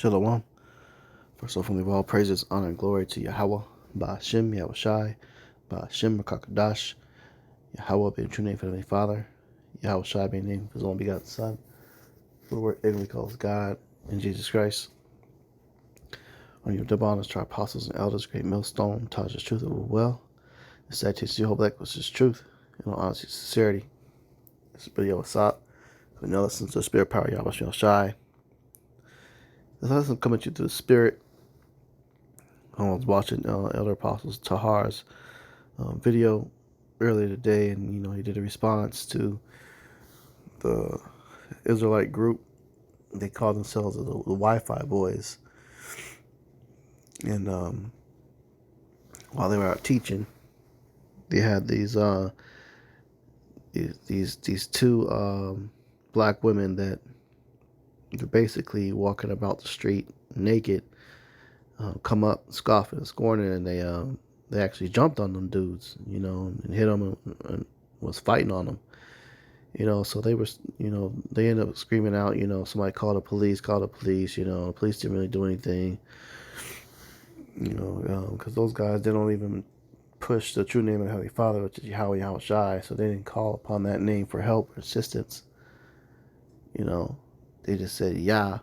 Shalom. First off, we give all praises, honor, and glory to Yahweh, Ba'ashem, Yahushai, Ba'ashem, Rakakadash, Yahweh being the true name for the Heavenly Father, Yahushai being the name for His only begotten Son, who the word ignorantly calls God, and Jesus Christ. On your double honors to our apostles and elders, great millstone, Taj is truth that will well, and salutations to your whole black, which is truth, and all honesty and sincerity. This is Brother Yawasop, who now listens to the spirit power, Yahweh Yahushai. This lesson coming to you through the spirit. I was watching Elder Apostles Tahar's video earlier today, and he did a response to the Israelite group. They call themselves the Wi-Fi Boys, and while they were out teaching, they had these two black women that were basically walking about the street naked, come up scoffing and scorning, and they actually jumped on them dudes, and hit them and was fighting on them. So they were, they ended up screaming out, somebody call the police, the police didn't really do anything, because those guys, they don't even push the true name of the Heavenly Father, which is Yahweh Yahushai, so they didn't call upon that name for help or assistance. They just said Yah,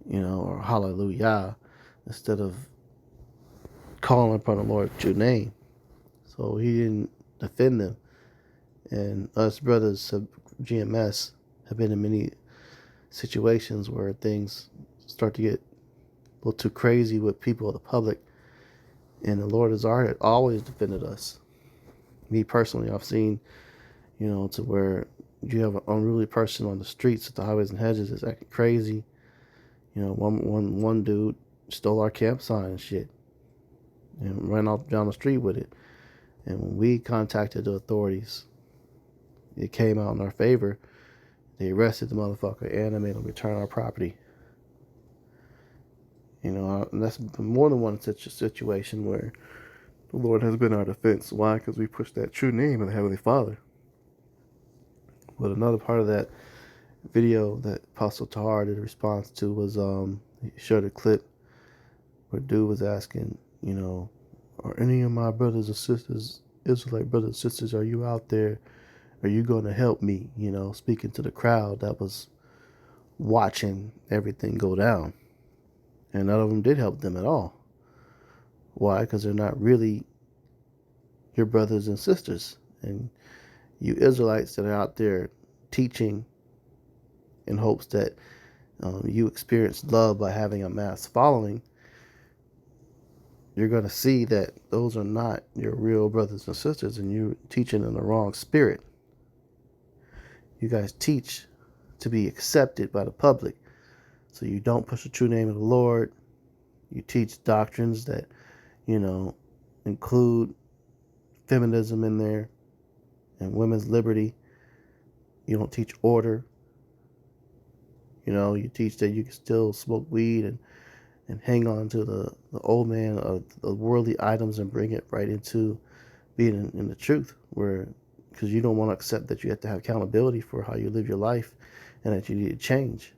or Hallelujah, instead of calling upon the Lord's true name. So he didn't defend them. And us brothers of GMS have been in many situations where things start to get a little too crazy with people of the public. And the Lord has always defended us. Me personally, I've seen, to where you have an unruly person on the streets at the highways and hedges that's acting crazy. One dude stole our camp sign and shit and ran off down the street with it. And when we contacted the authorities, it came out in our favor. They arrested the motherfucker and they made him return our property. And that's more than one situation where the Lord has been our defense. Why? Because we pushed that true name of the Heavenly Father. But another part of that video that Apostle Tahar did a response to was he showed a clip where dude was asking, are any of my brothers and sisters, Israelite brothers and sisters, are you out there? Are you going to help me? Speaking to the crowd that was watching everything go down. And none of them did help them at all. Why? Because they're not really your brothers and sisters. And you Israelites that are out there teaching in hopes that you experience love by having a mass following, you're going to see that those are not your real brothers and sisters, and you're teaching in the wrong spirit. You guys teach to be accepted by the public. So you don't push the true name of the Lord. You teach doctrines that, include feminism in there and women's liberty. You don't teach order. You teach that you can still smoke weed and hang on to the old man of the worldly items and bring it right into being in the truth, because you don't want to accept that you have to have accountability for how you live your life and that you need to change.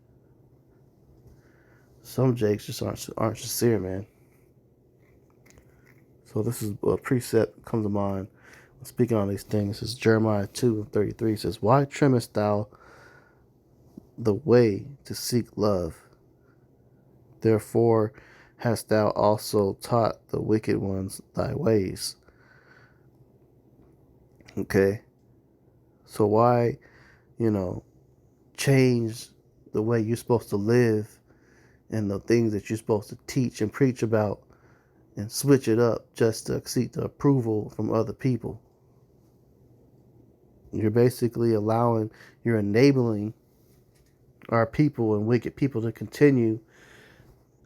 Some jakes just aren't sincere, man. So this is a precept that comes to mind when speaking on these things. It's Jeremiah 2:33. It says, why trimmest thou the way to seek love? Therefore hast thou also taught the wicked ones thy ways. Okay. So why, change the way you're supposed to live and the things that you're supposed to teach and preach about and switch it up just to seek the approval from other people? You're basically you're enabling our people and wicked people to continue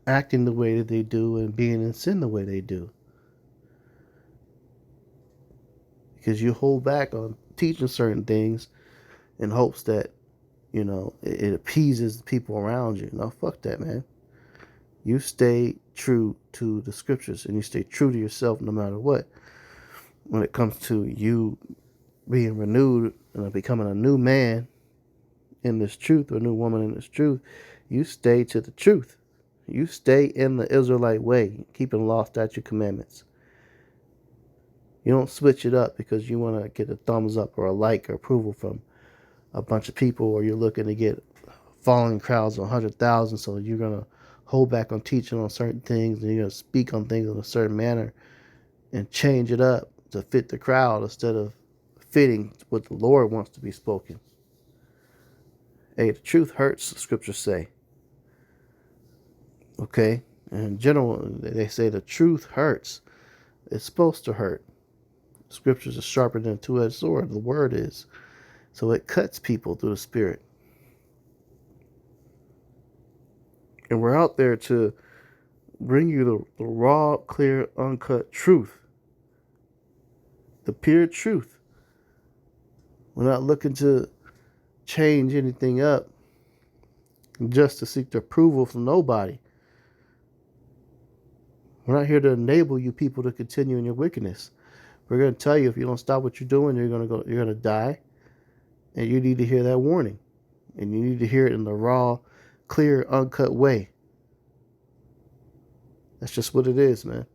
acting the way that they do and being in sin the way they do. Because you hold back on teaching certain things in hopes that, it appeases the people around you. No, fuck that, man. You stay true to the scriptures and you stay true to yourself no matter what. When it comes to you being renewed and becoming a new man in this truth, or a new woman in this truth, you stay to the truth. You stay in the Israelite way, keeping law, statute, commandments. You don't switch it up because you want to get a thumbs up or a like or approval from a bunch of people, or you're looking to get following crowds of 100,000, so you're going to hold back on teaching on certain things, and you're going to speak on things in a certain manner and change it up to fit the crowd instead of fitting what the Lord wants to be spoken. Hey, the truth hurts, the scriptures say. Okay? In general, they say the truth hurts. It's supposed to hurt. Scriptures are sharper than a two-edged sword. The word is. So it cuts people through the spirit. And we're out there to bring you the raw, clear, uncut truth. The pure truth. We're not looking to change anything up just to seek the approval from nobody. We're not here to enable you people to continue in your wickedness. We're going to tell you, if you don't stop what you're doing, you're going to die. And you need to hear that warning. And you need to hear it in the raw, clear, uncut way. That's just what it is, man.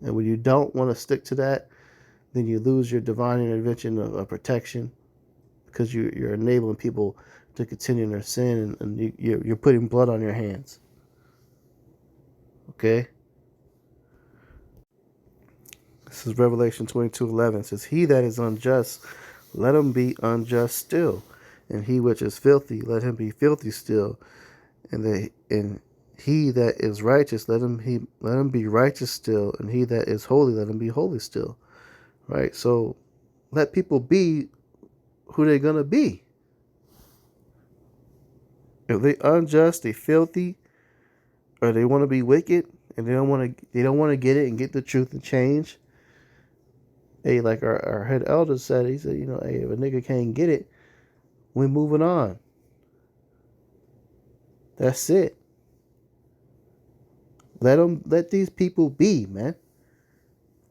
And when you don't want to stick to that, then you lose your divine intervention of protection, because you're enabling people to continue in their sin, and you're putting blood on your hands. Okay? This is Revelation 22:11. It says, "He that is unjust, let him be unjust still. And he which is filthy, let him be filthy still. And he that is righteous, let him be righteous still. And he that is holy, let him be holy still." Right? So let people be who they're gonna be. If they unjust, they filthy, or they want to be wicked, and they don't want to get it and get the truth and change. Hey, like our head elder said, he said, hey, if a nigga can't get it, we're moving on. That's it. Let these people be, man.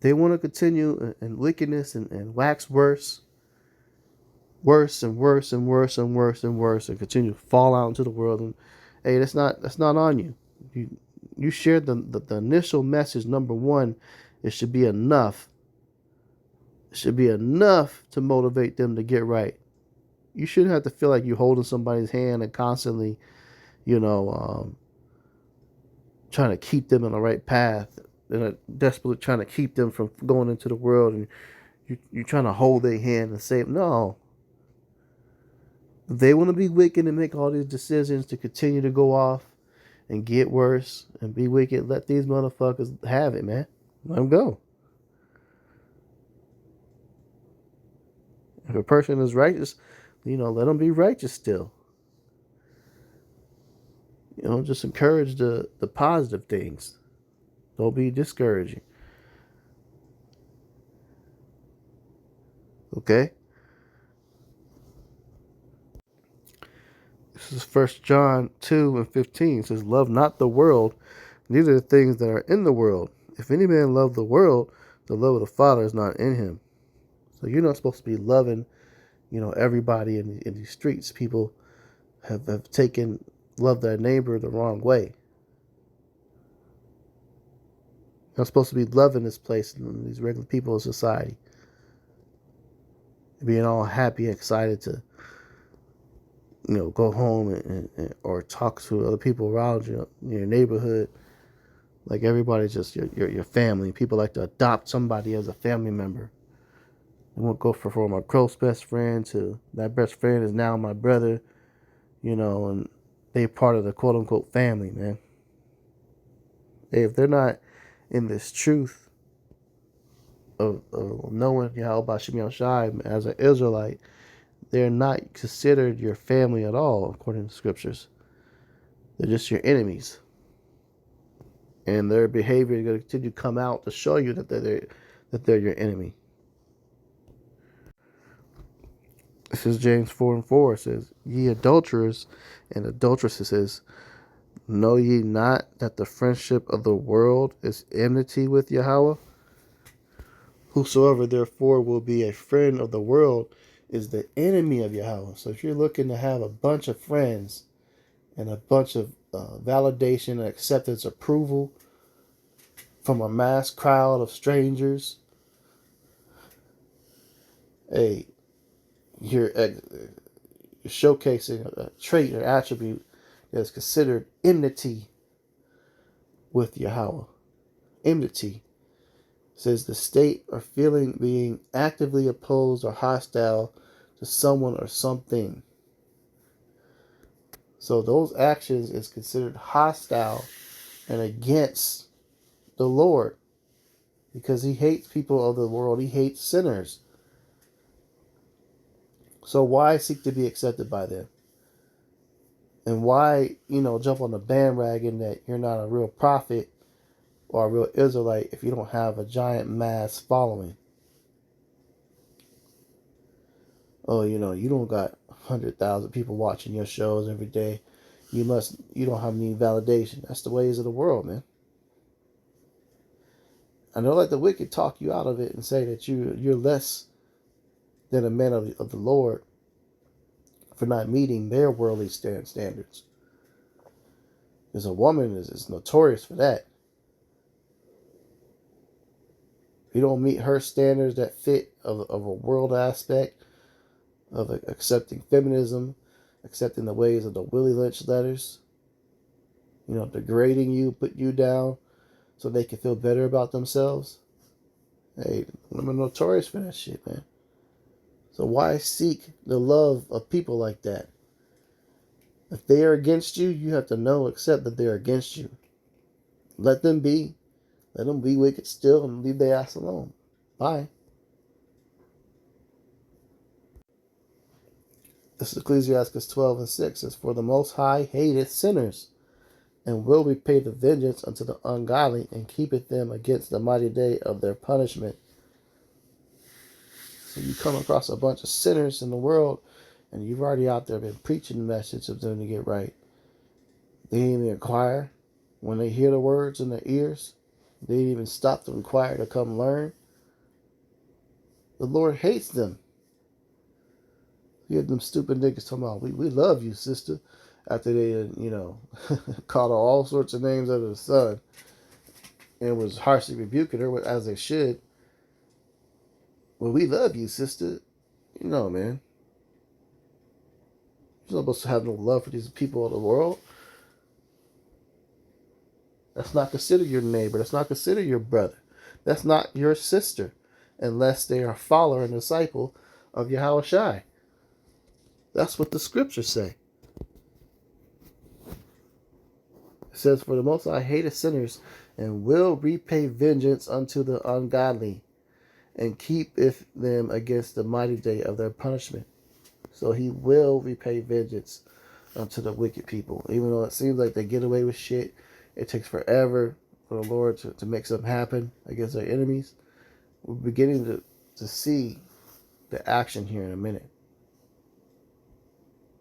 They want to continue in wickedness and wax worse and worse and worse and worse and worse, and continue to fall out into the world. And hey, that's not on you. You shared the initial message. Number one, it should be enough. It should be enough to motivate them to get right. You shouldn't have to feel like you're holding somebody's hand and constantly, trying to keep them on the right path, and desperately trying to keep them from going into the world, and you're trying to hold their hand and say, no. If they want to be wicked and make all these decisions to continue to go off and get worse and be wicked, let these motherfuckers have it, man. Let them go. If a person is righteous, let them be righteous still. Just encourage the positive things. Don't be discouraging. Okay? This is 1 John 2:15. It says, "Love not the world, neither the things that are in the world. If any man love the world, the love of the Father is not in him." So you're not supposed to be loving, everybody in these streets. People have taken love their neighbor the wrong way. You're not supposed to be loving this place and these regular people in society. Being all happy and excited to, go home and or talk to other people around you in your neighborhood. Like everybody's just your family. People like to adopt somebody as a family member. I won't go from my close best friend to that best friend is now my brother, and they're part of the quote unquote family, man. If they're not in this truth of knowing Yahweh Shem Shai as an Israelite, they're not considered your family at all, according to scriptures. They're just your enemies. And their behavior is going to continue to come out to show you that they're your enemy. This is James 4:4. It says, "Ye adulterers and adulteresses, says, know ye not that the friendship of the world is enmity with Yahweh? Whosoever therefore will be a friend of the world is the enemy of Yahweh. So if you're looking to have a bunch of friends and a bunch of validation and acceptance, approval from a mass crowd of strangers, hey, you're showcasing a trait or attribute that is considered enmity with Yahweh. Enmity says the state or feeling being actively opposed or hostile to someone or something. So those actions is considered hostile and against the Lord, because he hates people of the world. He hates sinners. So why seek to be accepted by them? And why, jump on the bandwagon that you're not a real prophet or a real Israelite if you don't have a giant mass following? Oh, you don't got 100,000 people watching your shows every day. You don't have any validation. That's the ways of the world, man. And don't let the wicked talk you out of it and say that you're less than a man of the Lord for not meeting their worldly standards. Because a woman is notorious for that. If you don't meet her standards that fit of a world aspect, of accepting feminism, accepting the ways of the Willie Lynch letters, degrading you, put you down so they can feel better about themselves. Hey, women are notorious for that shit, man. So why seek the love of people like that? If they are against you, you have to accept that they're against you. Let them be. Let them be wicked still and leave their ass alone. Bye. This is Ecclesiastes 12:6. It says, for the Most High hateth sinners, and will repay the vengeance unto the ungodly, and keepeth them against the mighty day of their punishment. So you come across a bunch of sinners in the world, and you've already out there been preaching the message of them to get right. They didn't even inquire when they hear the words in their ears. They didn't even stop to inquire to come learn. The Lord hates them. You had them stupid niggas talking about, we love you, sister, after they, called her all sorts of names under the sun and was harshly rebuking her, as they should. Well, we love you, sister. Man. You're not supposed to have no love for these people of the world. That's not considered your neighbor. That's not considered your brother. That's not your sister, unless they are a follower and disciple of Yahweh Shai. That's what the scriptures say. It says, for the Most High hateth sinners, and will repay vengeance unto the ungodly, and keepeth them against the mighty day of their punishment. So he will repay vengeance unto the wicked people. Even though it seems like they get away with shit, it takes forever for the Lord to make something happen against their enemies. We're beginning to see the action here in a minute.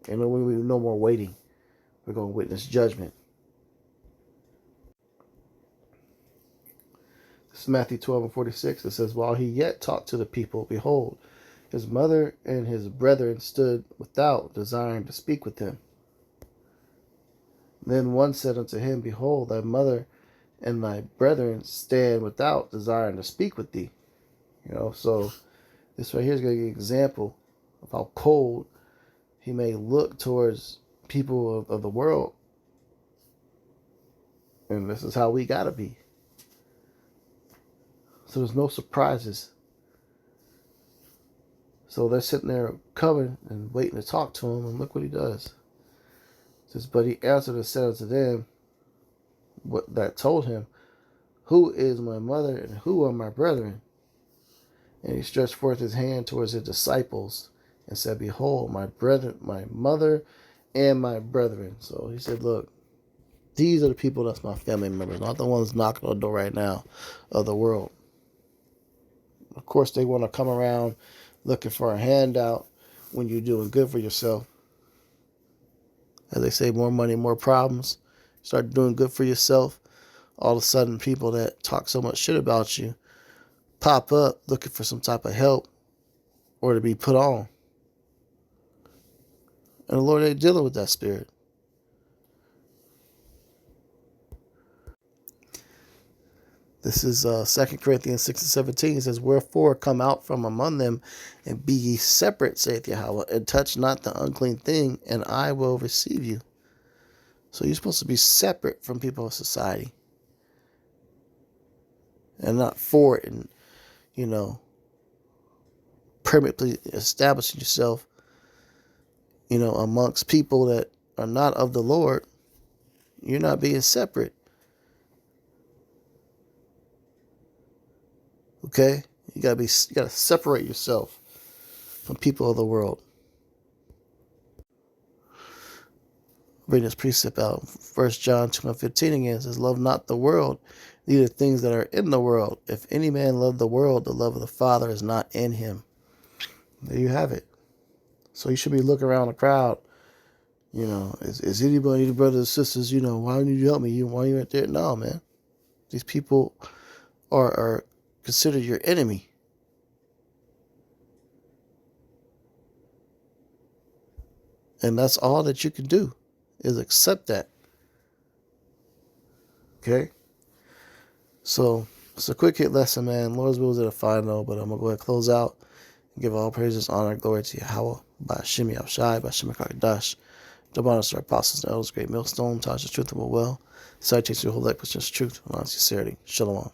And when we no more waiting, we're going to witness judgment. This is Matthew 12:46. It says, while he yet talked to the people, behold, his mother and his brethren stood without, desiring to speak with him. Then one said unto him, behold, thy mother and thy brethren stand without, desiring to speak with thee. So this right here is going to be an example of how cold he may look towards people of the world. And this is how we got to be. So there's no surprises. So they're sitting there coming and waiting to talk to him, and look what he does. It says, but he answered and said unto them that told him, who is my mother and who are my brethren? And he stretched forth his hand towards his disciples and said, behold, my brethren, my mother and my brethren. So he said, look, these are the people that's my family members, not the ones knocking on the door right now of the world. Of course, they want to come around looking for a handout when you're doing good for yourself. As they say, more money, more problems. Start doing good for yourself. All of a sudden, people that talk so much shit about you pop up looking for some type of help or to be put on. And the Lord ain't dealing with that spirit. This is 2 Corinthians 6 and 17. It says, wherefore come out from among them, and be ye separate, saith Yahweh, and touch not the unclean thing, and I will receive you. So you're supposed to be separate from people of society. And not for it, and, permanently establishing yourself, amongst people that are not of the Lord. You're not being separate. Okay? You gotta separate yourself from people of the world. Bring this precept out. 1 John 2:15 again. It says, love not the world, neither things that are in the world. If any man love the world, the love of the Father is not in him. There you have it. So you should be looking around the crowd. Is anybody, brothers and sisters, why don't you help me? Why are you right there? No, man. These people are considered your enemy. And that's all that you can do, is accept that. Okay? So it's a quick hit lesson, man. Lord's will is at a final, but I'm going to go ahead and close out and give all praises, honor, and glory to Yahweh, by Shemi Abshai, by Shemi Kakadash, the bonus our apostles and elders, great millstone, touch the truth and will. Citation to the whole life, which is truth, and sincerity. Shalom.